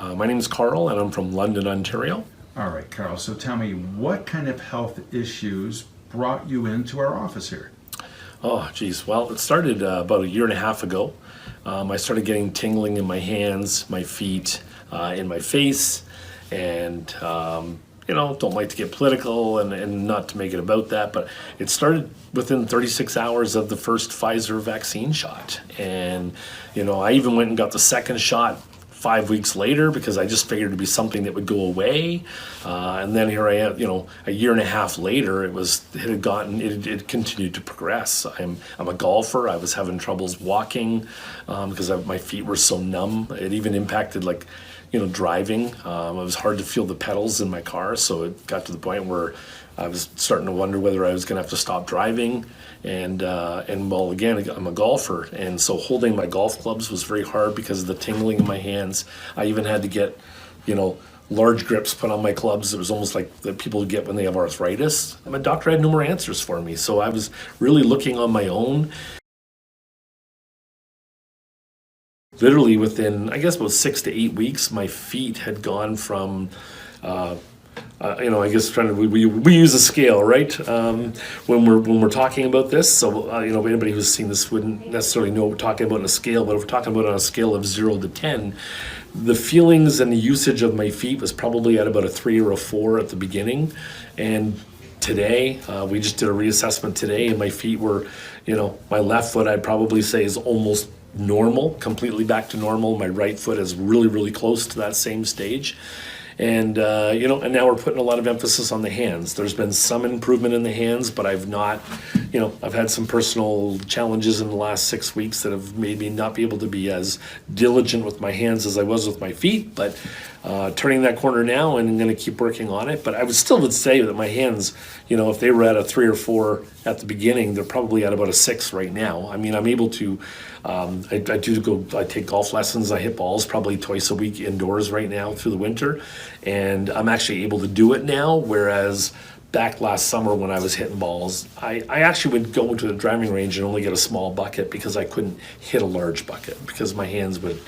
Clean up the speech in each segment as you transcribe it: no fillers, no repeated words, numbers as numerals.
My name is Carl, and I'm from London, Ontario. All right, Carl, so tell me, what kind of health issues brought you into our office here? Oh, geez. Well, it started about a year and a half ago. I started getting tingling in my hands, my feet, in my face, and don't like to get political and not to make it about that, but it started within 36 hours of the first Pfizer vaccine shot. And, I even went and got the second shot 5 weeks later because I just figured it'd be something that would go away. And then here I am, a year and a half later, it continued to progress. I'm a golfer. I was having troubles walking because my feet were so numb. It even impacted driving. It was hard to feel the pedals in my car, so it got to the point where I was starting to wonder whether I was going to have to stop driving. And well, again, I'm a golfer, and so holding my golf clubs was very hard because of the tingling in my hands. I even had to get, large grips put on my clubs. It was almost like that people get when they have arthritis. My doctor had no more answers for me, so I was really looking on my own. Literally within, I guess, about 6 to 8 weeks, my feet had gone from, I guess we use a scale, right? When we're talking about this. So, anybody who's seen this wouldn't necessarily know what we're talking about on a scale, but if we're talking about on a scale of 0 to 10, the feelings and the usage of my feet was probably at about a 3 or a 4 at the beginning. And today, we just did a reassessment today, and my feet were, my left foot I'd probably say is almost normal, completely back to normal. My right foot is really, really close to that same stage. And, and now we're putting a lot of emphasis on the hands. There's been some improvement in the hands, but I've had some personal challenges in the last 6 weeks that have made me not be able to be as diligent with my hands as I was with my feet. But turning that corner now, and I'm going to keep working on it. But I would say that my hands, if they were at a 3 or 4 at the beginning, they're probably at about a 6 right now. I mean, I'm able to, I take golf lessons. I hit balls probably twice a week indoors right now through the winter. And I'm actually able to do it now, whereas back last summer when I was hitting balls, I actually would go into the driving range and only get a small bucket because I couldn't hit a large bucket because my hands would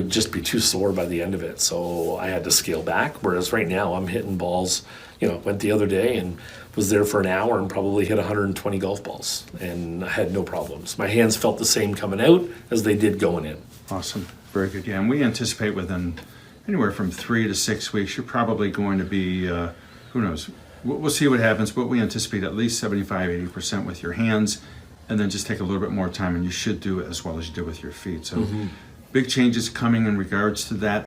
just be too sore by the end of it. So I had to scale back, whereas right now I'm hitting balls. Went the other day and was there for an hour and probably hit 120 golf balls, and I had no problems. My hands felt the same coming out as they did going in. Awesome. Very good. Yeah, and we anticipate within anywhere from 3 to 6 weeks, you're probably going to be, who knows, we'll see what happens, but we anticipate at least 75-80% with your hands, and then just take a little bit more time, and you should do it as well as you did with your feet. So big changes coming in regards to that.